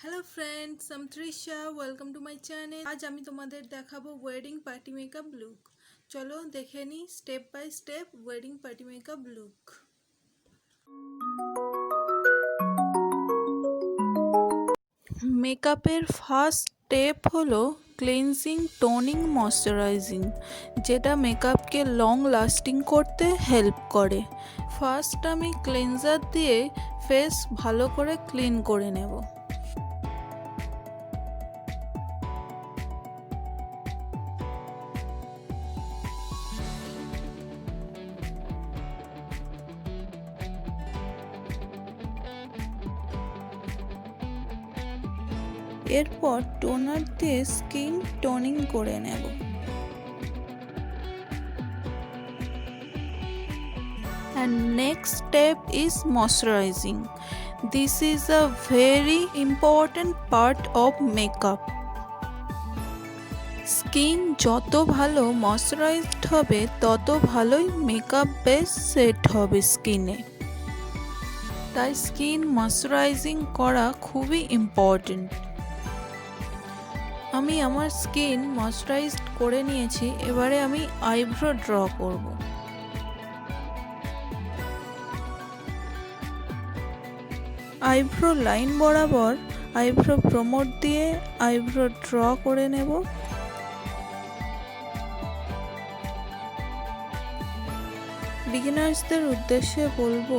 Hello friends, আমি Trisha. Welcome to my channel. আজ আমি তোমাদের দেখাবো ওয়েডিং পার্টি মেকআপ লুক। চলো দেখে নিই step by step wedding party makeup look. মেকআপের ফার্স্ট স্টেপ হলো ক্লিনজিং, টোনিং, ময়শ্চারাইজিং, যেটা মেকআপকে লং লাস্টিং করতে হেল্প করে। ফার্স্ট আমি ক্লিনজার দিয়ে ফেস ভালো করে ক্লিন করে নেব। এরপর টোনার দিয়ে স্কিন টোনিং করে নেব। And next step is moisturizing. This is a very important part of makeup. Skin যত ভালো ময়শ্চারাইজড হবে তত ভালোই মেকআপ বেস সেট হবে স্কিনে। তাই স্কিন ময়শ্চারাইজিং করা খুবই ইম্পর্টেন্ট। আমি আমার স্কিন ময়শ্চারাইজড করে নিয়েছি, এবারে আমি আইব্রো ড্র করব। আইব্রো লাইন বরাবর আইব্রো প্রমোট দিয়ে আইব্রো ড্র করে নেব। বিগিনার্সদের উদ্দেশ্যে বলবো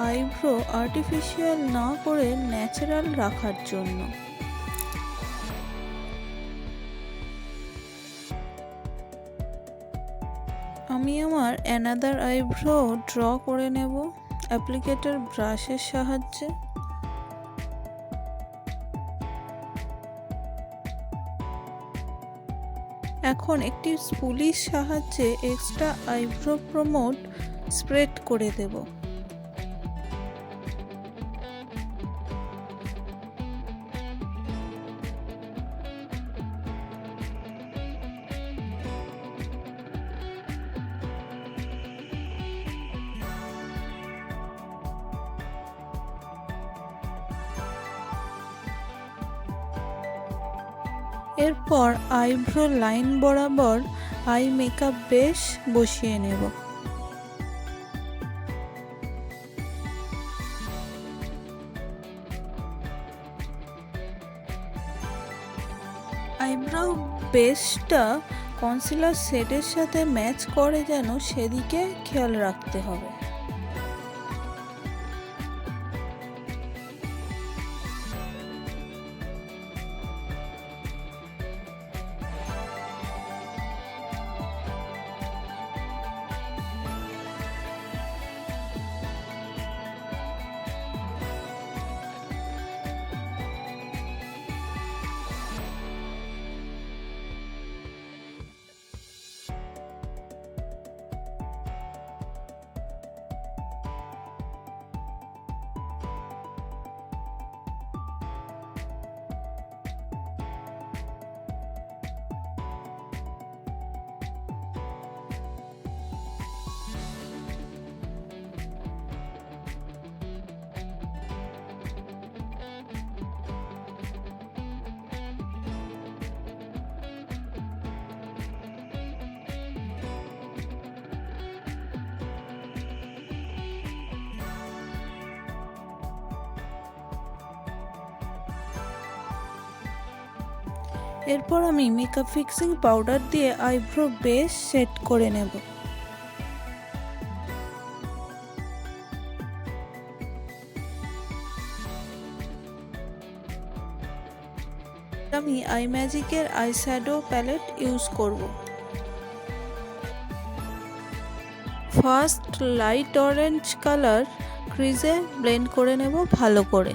আইব্রো আর্টিফিশিয়াল না করে ন্যাচারাল রাখার জন্য। আমি আমার অ্যানাদার আইব্রো ড্র করে নেব অ্যাপ্লিকেটর ব্রাশের সাহায্যে। এখন একটি স্পুলির সাহায্যে এক্সট্রা আইব্রো প্রমোট স্প্রেড করে দেব। এরপর আইব্রো লাইন বরাবর আই মেকআপ বেস বসিয়ে নেব। আইব্রো বেসটা কনসিলার শেডের সাথে ম্যাচ করে যেন সেদিকে খেয়াল রাখতে হবে। এরপর আমি মেকআপ ফিক্সিং পাউডার দিয়ে আইব্রো বেস সেট করে নেব। আমি আই ম্যাজিকের আই শ্যাডো প্যালেট ইউজ করব। ফার্স্ট লাইট অরেঞ্জ কালার ক্রিজে ব্লেন্ড করে নেব ভালো করে।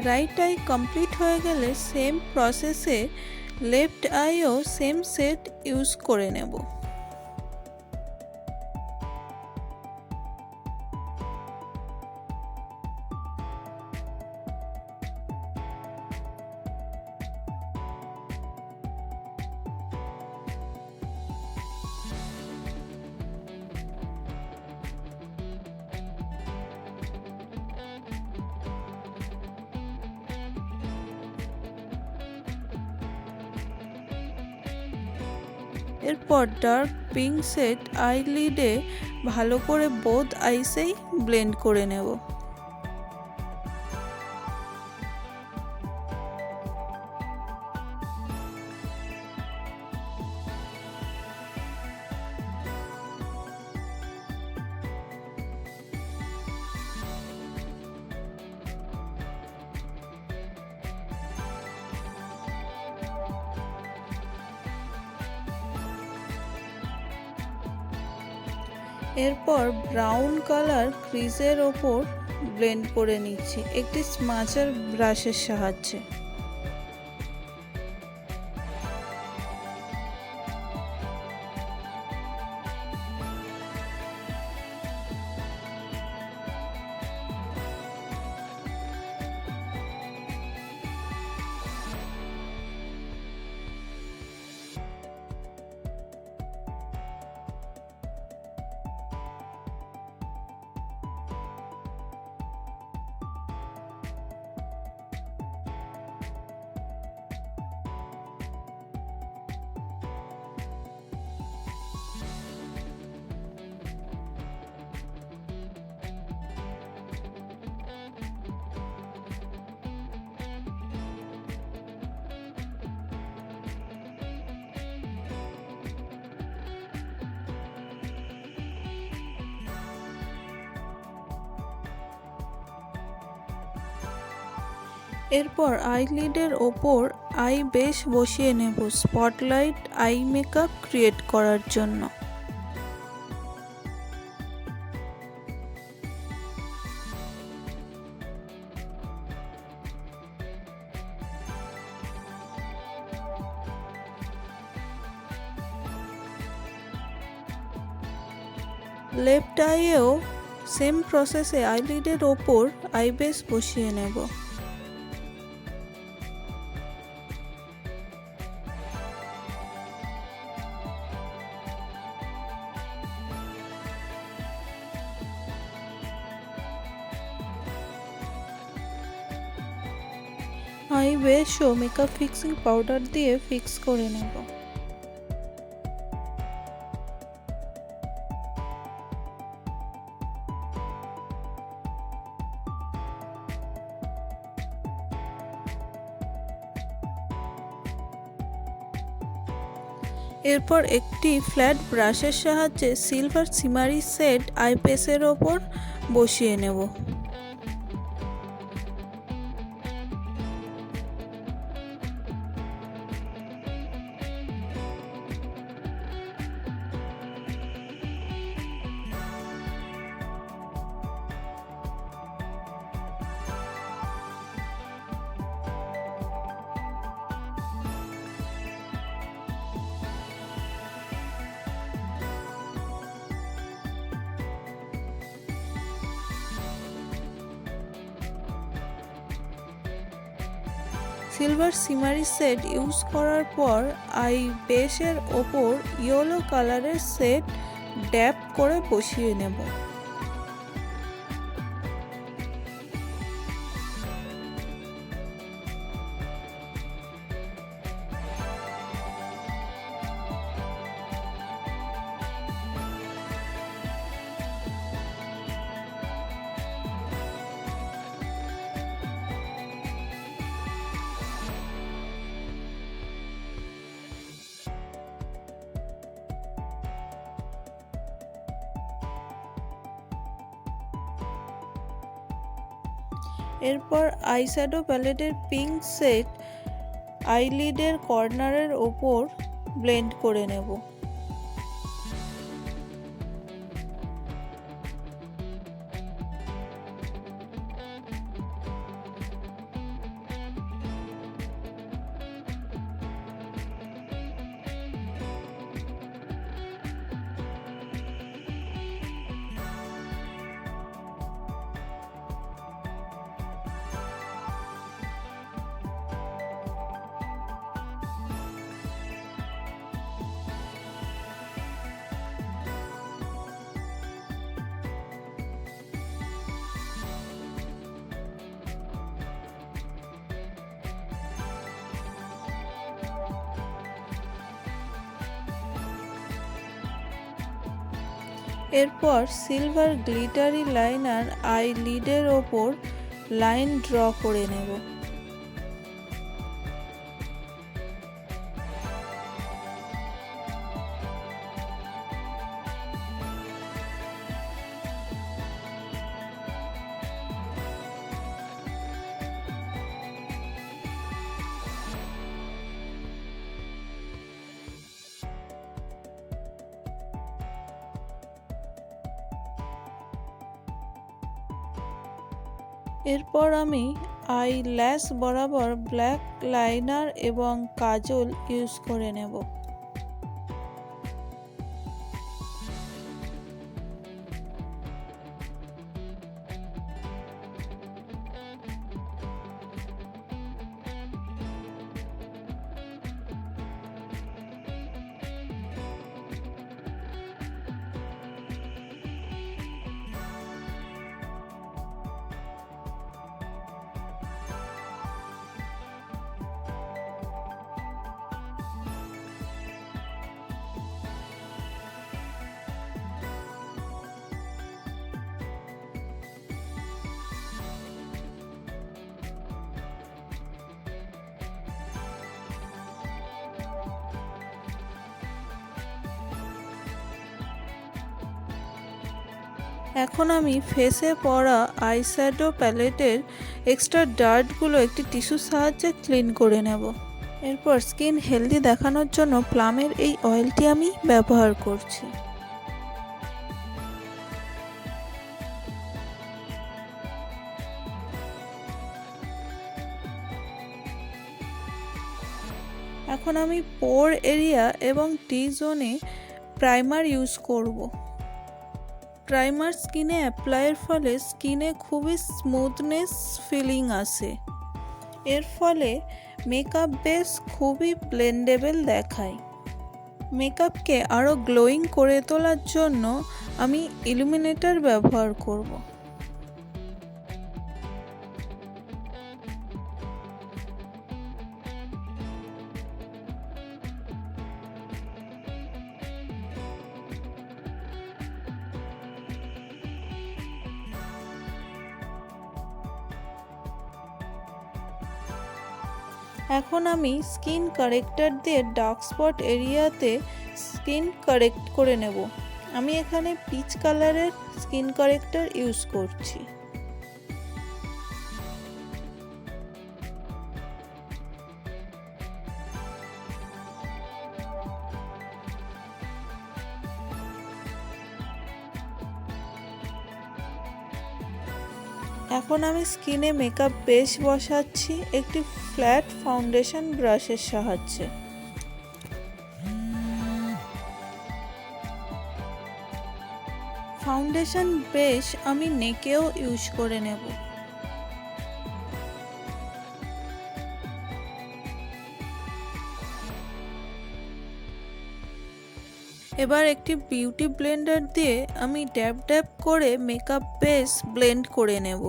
রাইট আই কমপ্লিট হয়ে গেলে সেম প্রসেসে লেফট আইও সেম সেট ইউজ করে নেব। এরপর ডার্ক পিঙ্ক শেড আইলিডে ভালো করে বোথ আইসেই ব্লেন্ড করে নেব। এরপর ব্রাউন কালার ক্রিজের ওপর ব্লেন্ড করে নিচ্ছি একটি স্মাচার ব্রাশের সাহায্যে। এরপর আইলিডের ওপর আই বেস বসিয়ে নেব স্পটলাইট আই মেকআপ ক্রিয়েট করার জন্য। লেফট আইয়েও সেম প্রসেসে আইলিডের ওপর আই বেস বসিয়ে নেব। আই বেসও মেকআপ ফিক্সিং পাউডার দিয়ে ফিক্স করে নেব। এরপর একটি ফ্ল্যাট ব্রাশের সাহায্যে সিলভার শিমারি শেড আই বেসের ওপর বসিয়ে নেব। সিলভার শিমারি শেড ইউজ করার পর আই বেসের ওপর ইয়েলো কালারের শেড ড্যাপ করে বসিয়ে নেব। এরপর আইশ্যাডো প্যালেটের পিঙ্ক শেড আইলিডের কর্নারের ওপর ব্লেন্ড করে নেব। এরপর সিলভার গ্লিটারি লাইনার আইলিডের ওপর লাইন ড্র করে নেব। এরপর আমি আইল্যাশ বরাবর ব্ল্যাক লাইনার এবং কাজল ইউজ করে নেব। এখন আমি ফেসে পড়া আইশ্যাডো প্যালেটের এক্সট্রা ডার্টগুলো একটি টিস্যুর সাহায্যে ক্লিন করে নেব। এরপর স্কিন হেলদি দেখানোর জন্য প্লামের এই অয়েলটি আমি ব্যবহার করছি। এখন আমি পোর এরিয়া এবং টি জোনে প্রাইমার ইউজ করব। প্রাইমার স্কিনে অ্যাপ্লাইয়ের ফলে স্কিনে খুবই স্মুথনেস ফিলিং আসে। এর ফলে মেকআপ বেস খুবই ব্লেন্ডেবল দেখায়। মেকআপকে আরও গ্লোয়িং করে তোলার জন্য আমি ইলুমিনেটর ব্যবহার করব। এখন আমি স্কিন কারেক্টর দিয়ে ডার্ক স্পট এরিয়াতে স্কিন কারেক্ট করে নেব। আমি এখানে পিচ কালারের স্কিন কারেক্টর ইউজ করছি। এখন আমি স্কিনে মেকআপ বেস বসাচ্ছি একটি ফ্ল্যাট ফাউন্ডেশন ব্রাশের সাহায্যে। ফাউন্ডেশন বেস আমি নেকেও ইউজ করে নেব। এবার একটি বিউটি ব্লেন্ডার দিয়ে আমি ড্যাব ড্যাব করে মেকআপ বেস ব্লেন্ড করে নেব।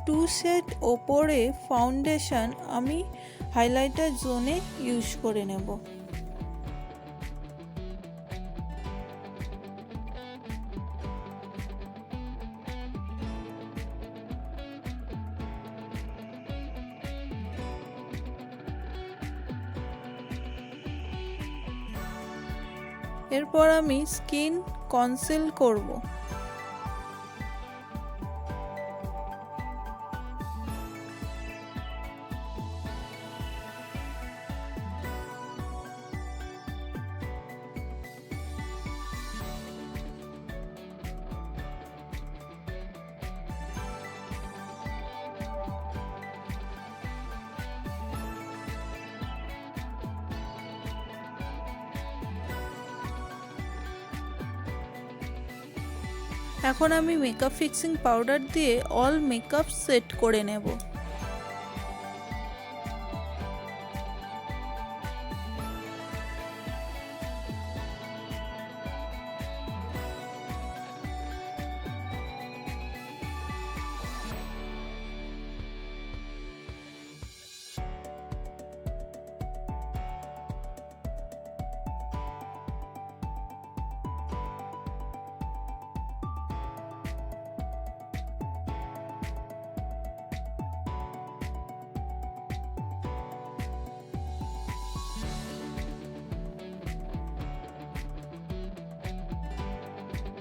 টু শেড ওপরে ফাউন্ডেশন আমি হাইলাইটার জোনে ইউজ করে নেব। এরপর আমি স্কিন কনসিল করব। এখন আমি মেকআপ ফিক্সিং পাউডার দিয়ে অল মেকআপ সেট করে নেব।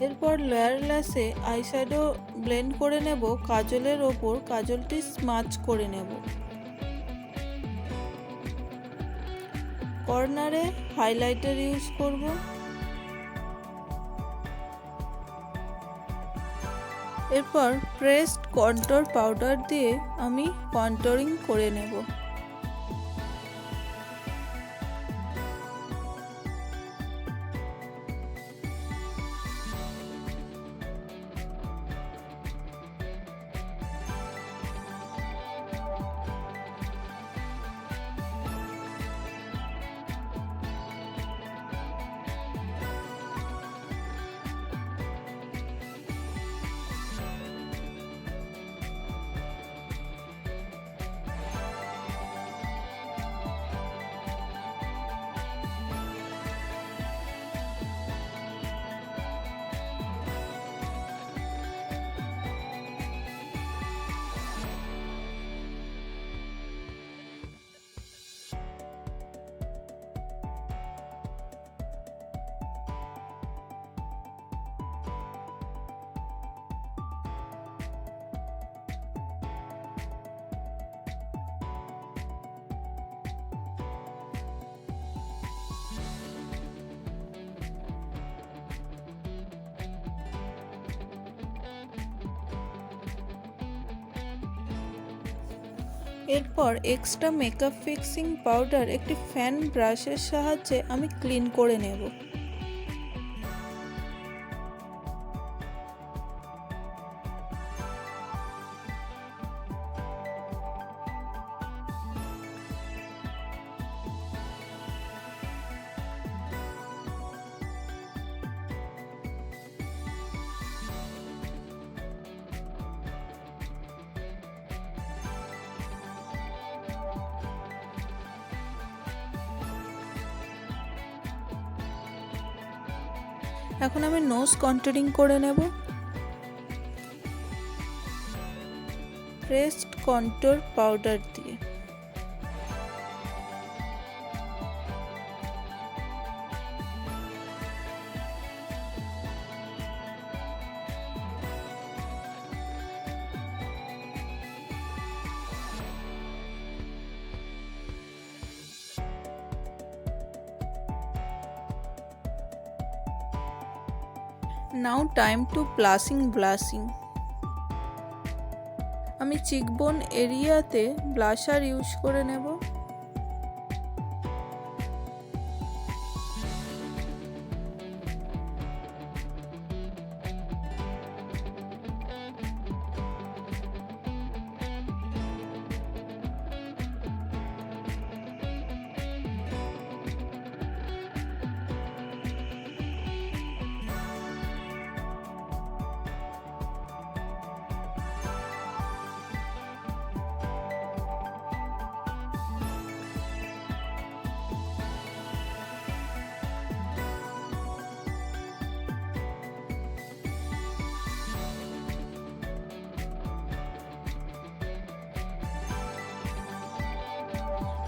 এরপর লোয়ার ল্যাশে আইশ্যাডো ব্লেন্ড করে নেব, কাজলের ওপর কাজলটি স্মাচ করে নেব। কর্নারে হাইলাইটার ইউজ করব। এরপর প্রেসড কন্ট্যুর পাউডার দিয়ে আমি কন্ট্যুরিং করে নেব। এরপর এক্সট্রা মেকআপ ফিক্সিং পাউডার একটি ফ্যান ব্রাশের সাহায্যে আমি ক্লিন করে নেব। এখন আমি নোজ কন্ট্যুরিং করে নেব। প্রেসড কন্ট্যুর পাউডার দিয়ে। নাও টাইম টু ব্লাশিং। আমি চিকবোন এরিয়াতে ব্লাশার ইউজ করে নেব।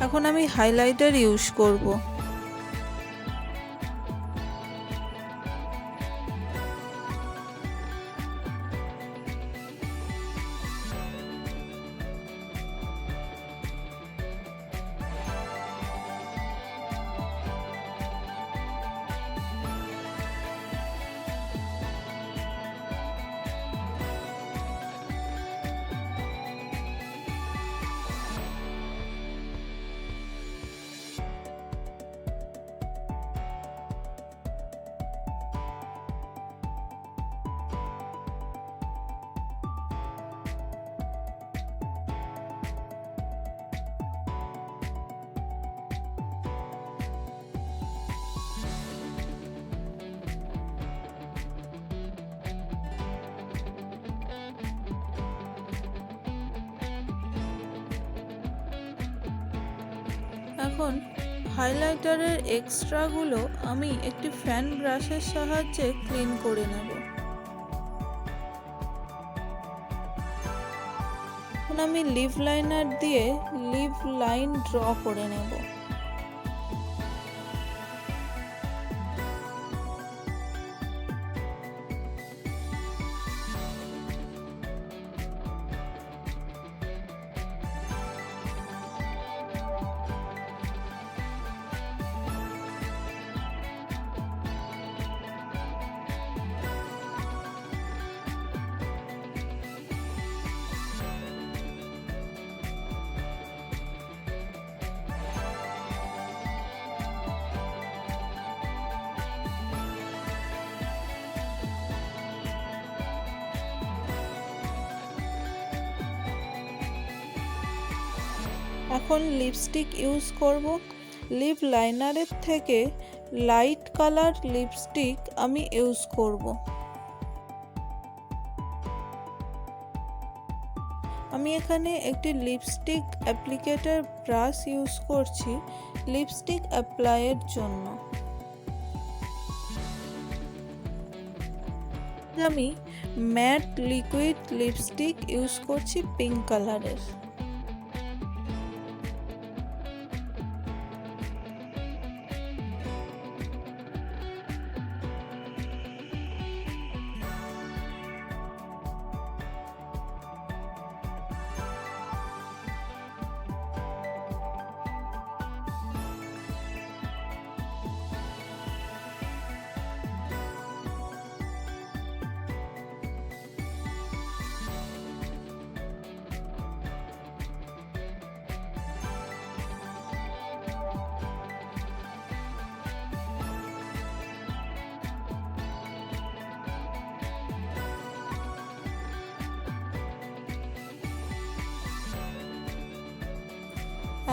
এখন আমি হাইলাইটার ইউজ করব। এখন হাইলাইটারের এক্সট্রাগুলো আমি একটি ফ্যান ব্রাশের সাহায্যে ক্লিন করে নেব। এখন আমি লিপ লাইনার দিয়ে লিপ লাইন ড্র করে নেব। এখন লিপস্টিক ইউজ করব। লিপ লাইনারের থেকে লাইট কালার লিপস্টিক আমি ইউজ করব। আমি এখানে একটি লিপস্টিক অ্যাপ্লিকেটর ব্রাশ ইউজ করছি লিপস্টিক অ্যাপ্লাইয়ের জন্য। আমি ম্যাট লিকুইড লিপস্টিক ইউজ করছি পিঙ্ক কালারের।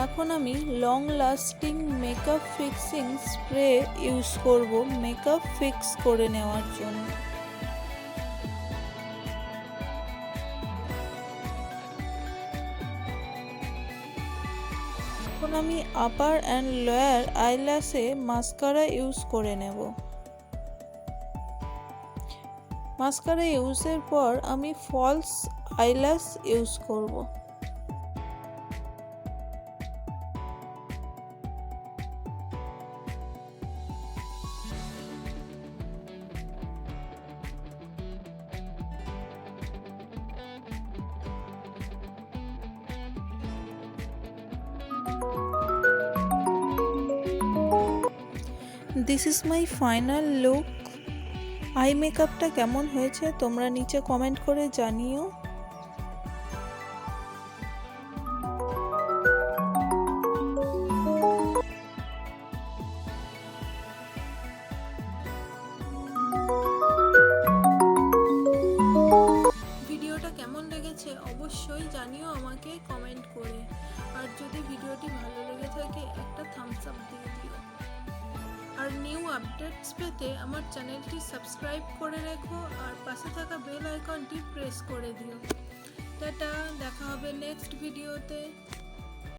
এখন আমি long lasting makeup fixing spray use করব মেকআপ ফিক্স করে নেওয়ার জন্য। এখন আমি আপার অ্যান্ড লোয়ার আইল্যাশে মাস্কারা ইউজ করে নেব। মাস্কারা ইউজের পর আমি ফলস আইল্যাশ ইউজ করব। This is my final look. I মেকআপটা কেমন হয়েছে তোমরা নিচে কমেন্ট করে জানিও। ভিডিওটা কেমন লেগেছে অবশ্যই জানিও আমাকে কমেন্ট করে। আর যদি ভিডিওটি ভালো লেগে থাকে একটা থামস আপ দিয়ে দিও। আর নিউ আপডেটস পেতে আমার চ্যানেলটি সাবস্ক্রাইব করে রেখো আর পাশে থাকা বেল আইকনটি প্রেস করে দিও। টাটা, দেখা হবে নেক্সট ভিডিওতে।